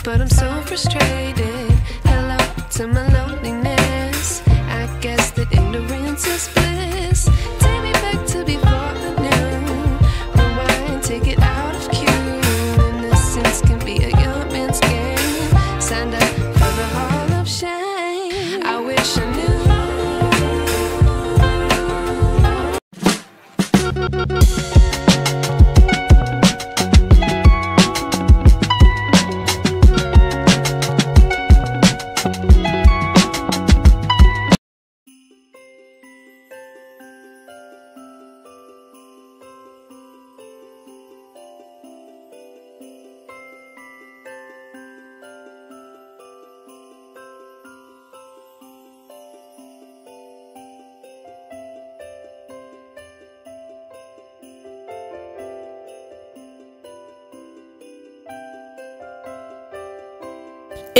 but I'm so frustrated. Hello to my loneliness. I guess that ignorance is bliss. Take me back to before the new. Rewind, take it out of cue. Innocence can be a young man's game. Signed up for the hall of shame. I wish I knew.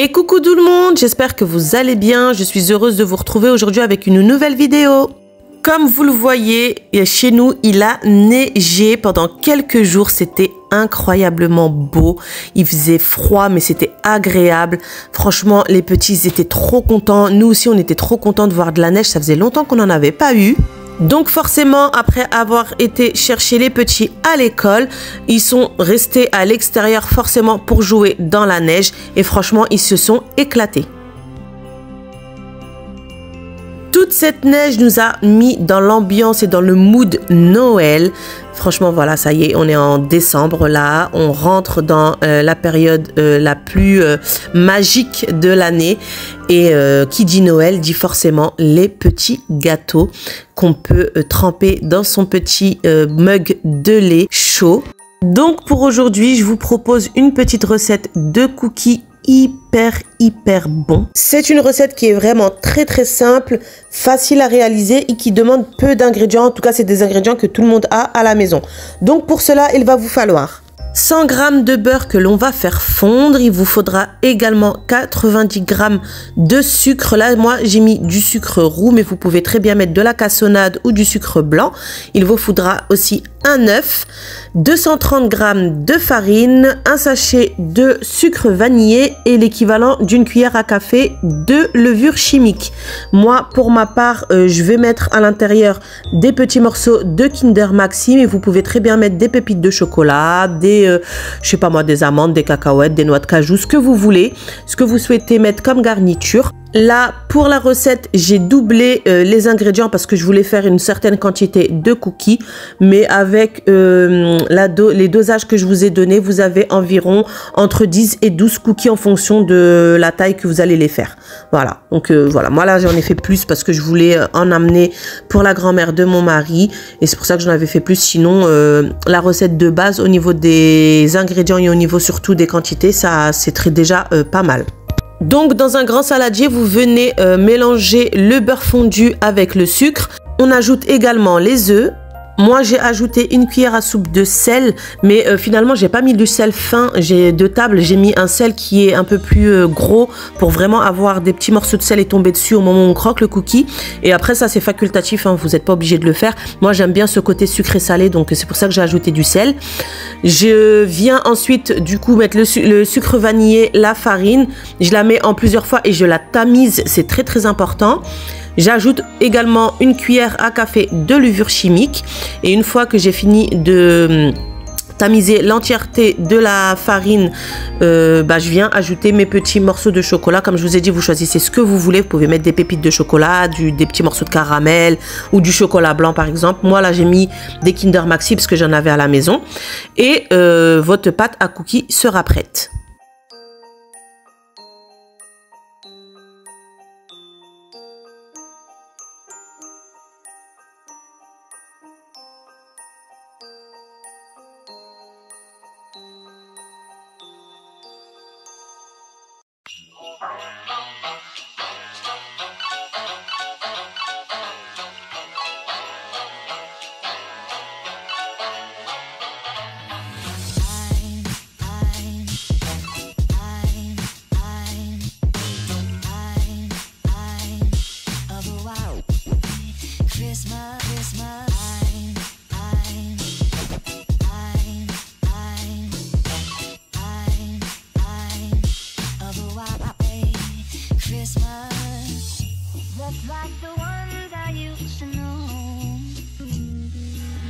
Et coucou tout le monde, j'espère que vous allez bien. Je suis heureuse de vous retrouver aujourd'hui avec une nouvelle vidéo. Comme vous le voyez, chez nous, il a neigé pendant quelques jours. C'était incroyablement beau. Il faisait froid, mais c'était agréable. Franchement, les petits ils étaient trop contents. Nous aussi, on était trop contents de voir de la neige. Ça faisait longtemps qu'on n'en avait pas eu. Donc forcément, après avoir été chercher les petits à l'école, ils sont restés à l'extérieur forcément pour jouer dans la neige. Et franchement, ils se sont éclatés. Toute cette neige nous a mis dans l'ambiance et dans le mood Noël. Franchement, voilà, ça y est, on est en décembre là. On rentre dans la période la plus magique de l'année. Et qui dit Noël dit forcément les petits gâteaux qu'on peut tremper dans son petit mug de lait chaud. Donc pour aujourd'hui, je vous propose une petite recette de cookies hyper bon. C'est une recette qui est vraiment très simple, facile à réaliser et qui demande peu d'ingrédients. En tout cas, c'est des ingrédients que tout le monde a à la maison. Donc pour cela, il va vous falloir 100 g de beurre que l'on va faire fondre. Il vous faudra également 90 g de sucre. Là, moi, j'ai mis du sucre roux, mais vous pouvez très bien mettre de la cassonade ou du sucre blanc. Il vous faudra aussi un œuf, 230 g de farine, un sachet de sucre vanillé et l'équivalent d'une cuillère à café de levure chimique. Moi, pour ma part, je vais mettre à l'intérieur des petits morceaux de Kinder Maxi, mais vous pouvez très bien mettre des pépites de chocolat, je sais pas moi, des amandes, des cacahuètes, des noix de cajou, ce que vous voulez, ce que vous souhaitez mettre comme garniture. Là, pour la recette, j'ai doublé les ingrédients parce que je voulais faire une certaine quantité de cookies. Mais avec les dosages que je vous ai donnés, vous avez environ entre 10 et 12 cookies en fonction de la taille que vous allez les faire. Voilà, donc voilà, moi là j'en ai fait plus parce que je voulais en amener pour la grand-mère de mon mari. Et c'est pour ça que j'en avais fait plus. Sinon, la recette de base au niveau des ingrédients et au niveau surtout des quantités, ça c'est déjà pas mal. Donc dans un grand saladier, vous venez mélanger le beurre fondu avec le sucre. On ajoute également les œufs. Moi, j'ai ajouté une cuillère à soupe de sel, mais finalement, j'ai pas mis du sel fin. J'ai de table, j'ai mis un sel qui est un peu plus gros pour vraiment avoir des petits morceaux de sel et tomber dessus au moment où on croque le cookie. Et après, ça, c'est facultatif, hein, vous n'êtes pas obligé de le faire. Moi, j'aime bien ce côté sucré-salé, donc c'est pour ça que j'ai ajouté du sel. Je viens ensuite, du coup, mettre le sucre vanillé, la farine. Je la mets en plusieurs fois et je la tamise, c'est très important. J'ajoute également une cuillère à café de levure chimique. Et une fois que j'ai fini de tamiser l'entièreté de la farine, je viens ajouter mes petits morceaux de chocolat. Comme je vous ai dit, vous choisissez ce que vous voulez. Vous pouvez mettre des pépites de chocolat, des petits morceaux de caramel ou du chocolat blanc par exemple. Moi là, j'ai mis des Kinder Maxi parce que j'en avais à la maison. Et votre pâte à cookies sera prête.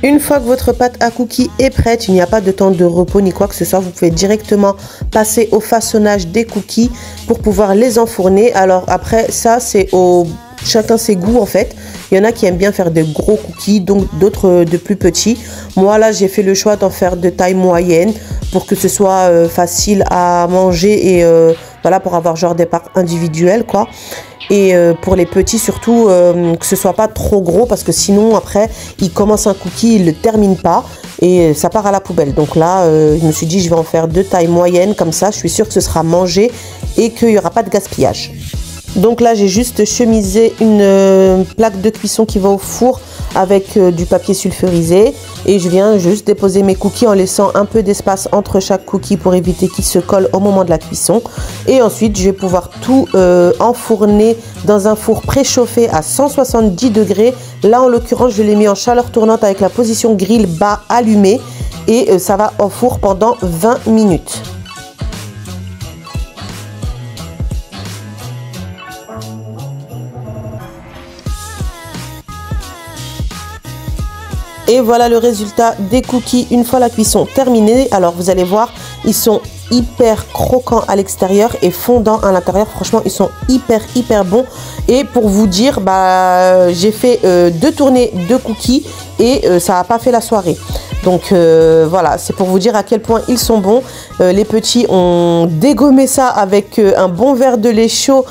Une fois que votre pâte à cookies est prête, il n'y a pas de temps de repos ni quoi que ce soit. Vous pouvez directement passer au façonnage des cookies pour pouvoir les enfourner. Alors après, ça c'est au chacun ses goûts en fait. Il y en a qui aiment bien faire de gros cookies, donc d'autres de plus petits. Moi là, j'ai fait le choix d'en faire de taille moyenne pour que ce soit facile à manger et voilà, pour avoir genre des parts individuelles quoi. Et pour les petits surtout, que ce soit pas trop gros parce que sinon après, ils commencent un cookie, ils le terminent pas et ça part à la poubelle. Donc là, je me suis dit, je vais en faire de taille moyenne comme ça, je suis sûre que ce sera mangé et qu'il n'y aura pas de gaspillage. Donc là, j'ai juste chemisé une plaque de cuisson qui va au four avec du papier sulfurisé et je viens juste déposer mes cookies en laissant un peu d'espace entre chaque cookie pour éviter qu'ils se collent au moment de la cuisson. Et ensuite, je vais pouvoir tout enfourner dans un four préchauffé à 170 degrés. Là, en l'occurrence, je l'ai mis en chaleur tournante avec la position grill bas allumée et ça va au four pendant 20 minutes. Et voilà le résultat des cookies une fois la cuisson terminée. Alors vous allez voir, ils sont hyper croquants à l'extérieur et fondants à l'intérieur. Franchement, ils sont hyper bons. Et pour vous dire, bah, j'ai fait 2 tournées de cookies et ça n'a pas fait la soirée. Donc voilà, c'est pour vous dire à quel point ils sont bons. Les petits ont dégommé ça avec un bon verre de lait chaud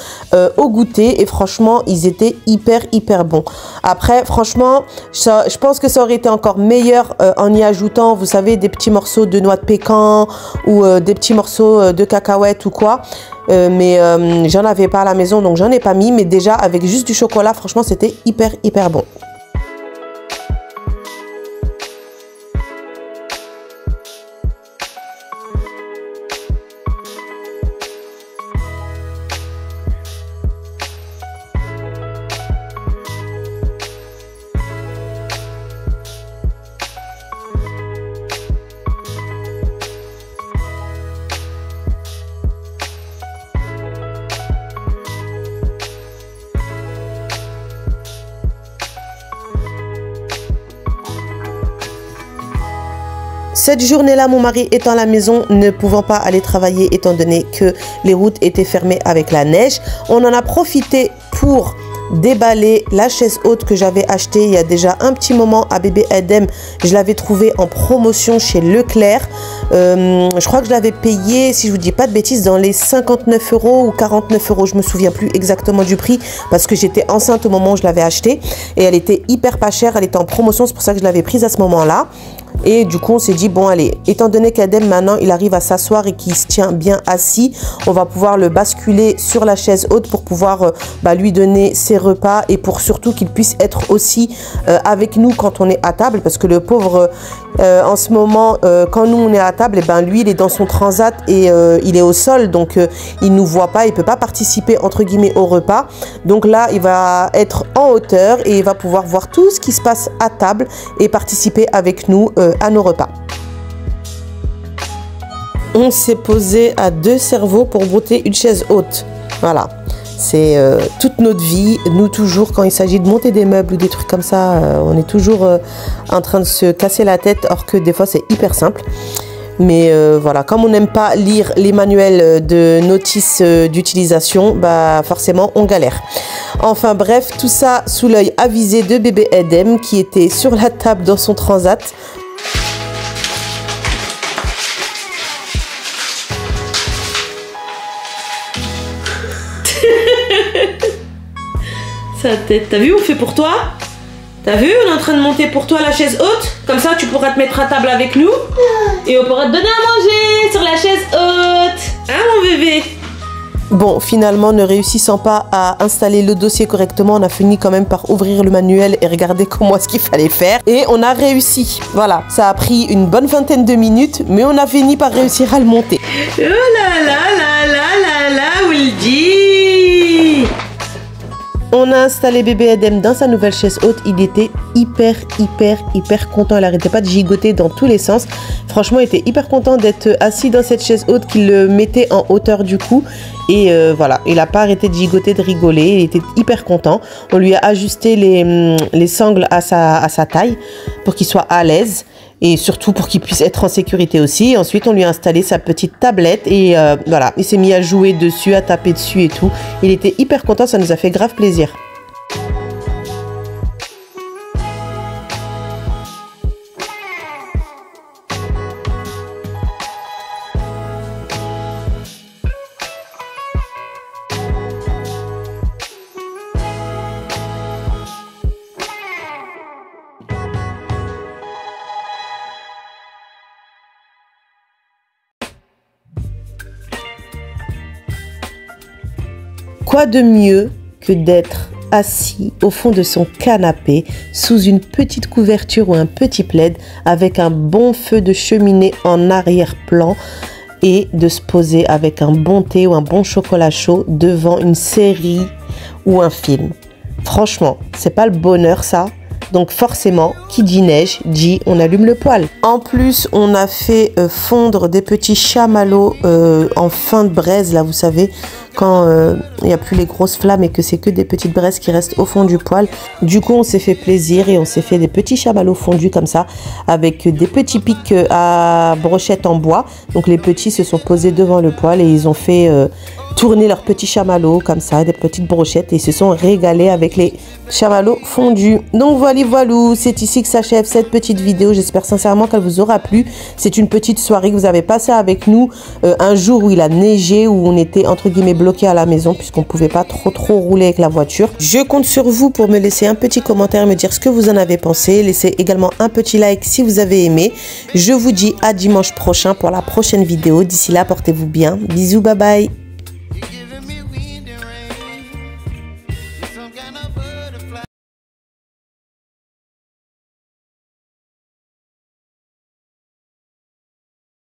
au goûter. Et franchement, ils étaient hyper bons. Après, franchement, je pense que ça aurait été encore meilleur en y ajoutant, vous savez, des petits morceaux de noix de pécan ou des petits morceaux de cacahuètes ou quoi. Mais j'en avais pas à la maison, donc j'en ai pas mis. Mais déjà, avec juste du chocolat, franchement, c'était hyper bon. Cette journée-là, mon mari étant à la maison, ne pouvant pas aller travailler étant donné que les routes étaient fermées avec la neige, on en a profité pour déballer la chaise haute que j'avais achetée il y a déjà un petit moment à bébé Edem. Je l'avais trouvée en promotion chez Leclerc. Je crois que je l'avais payée, si je vous dis pas de bêtises, dans les 59 € ou 49 €. Je me souviens plus exactement du prix parce que j'étais enceinte au moment où je l'avais achetée et elle était hyper pas chère. Elle était en promotion, c'est pour ça que je l'avais prise à ce moment-là. Et du coup, on s'est dit, bon, allez, étant donné qu'Adem, maintenant, il arrive à s'asseoir et qu'il se tient bien assis, on va pouvoir le basculer sur la chaise haute pour pouvoir lui donner ses repas et pour surtout qu'il puisse être aussi avec nous quand on est à table. Parce que le pauvre, en ce moment, quand nous, on est à table, et ben, lui, il est dans son transat et il est au sol. Donc, il ne nous voit pas, il ne peut pas participer, entre guillemets, au repas. Donc là, il va être en hauteur et il va pouvoir voir tout ce qui se passe à table et participer avec nous à nos repas. On s'est posé à 2 cerveaux pour monter une chaise haute. Voilà, c'est toute notre vie. Nous toujours, quand il s'agit de monter des meubles ou des trucs comme ça, on est toujours en train de se casser la tête, or que des fois c'est hyper simple. Mais voilà, comme on n'aime pas lire les manuels de notice d'utilisation, bah forcément on galère. Enfin bref, tout ça sous l'œil avisé de bébé Edem qui était sur la table dans son transat. Sa tête, t'as vu, on fait pour toi? T'as vu, on est en train de monter pour toi la chaise haute. Comme ça, tu pourras te mettre à table avec nous. Et on pourra te donner à manger sur la chaise haute. Hein, mon bébé? Bon, finalement, ne réussissant pas à installer le dossier correctement, on a fini quand même par ouvrir le manuel et regarder comment est-ce qu'il fallait faire. Et on a réussi. Voilà, ça a pris une bonne vingtaine de minutes, mais on a fini par réussir à le monter. Oh là là là là là là, Wildy! On a installé bébé Edem dans sa nouvelle chaise haute. Il était hyper content. Il n'arrêtait pas de gigoter dans tous les sens. Franchement, il était hyper content d'être assis dans cette chaise haute qu'il le mettait en hauteur du cou. Et voilà, il n'a pas arrêté de gigoter, de rigoler. Il était hyper content. On lui a ajusté les sangles à sa taille pour qu'il soit à l'aise. Et surtout pour qu'il puisse être en sécurité aussi. Ensuite, on lui a installé sa petite tablette et voilà, il s'est mis à jouer dessus, à taper dessus et tout. Il était hyper content, ça nous a fait grave plaisir. Quoi de mieux que d'être assis au fond de son canapé sous une petite couverture ou un petit plaid avec un bon feu de cheminée en arrière-plan et de se poser avec un bon thé ou un bon chocolat chaud devant une série ou un film. Franchement, c'est pas le bonheur ça? Donc forcément, qui dit neige, dit on allume le poêle. En plus, on a fait fondre des petits chamallows en fin de braise, là vous savez, quand il n'y a plus les grosses flammes et que c'est que des petites braises qui restent au fond du poêle. Du coup, on s'est fait plaisir et on s'est fait des petits chamallows fondus comme ça, avec des petits pics à brochettes en bois. Donc les petits se sont posés devant le poêle et ils ont fait tourner leurs petits chamallows comme ça, des petites brochettes, et ils se sont régalés avec les chamallows fondus. Donc voilà, c'est ici que s'achève cette petite vidéo. J'espère sincèrement qu'elle vous aura plu. C'est une petite soirée que vous avez passée avec nous un jour où il a neigé, où on était entre guillemets bloqué à la maison puisqu'on pouvait pas trop rouler avec la voiture. Je compte sur vous pour me laisser un petit commentaire, me dire ce que vous en avez pensé. Laissez également un petit like si vous avez aimé. Je vous dis à dimanche prochain pour la prochaine vidéo. D'ici là, portez-vous bien. Bisous, bye bye.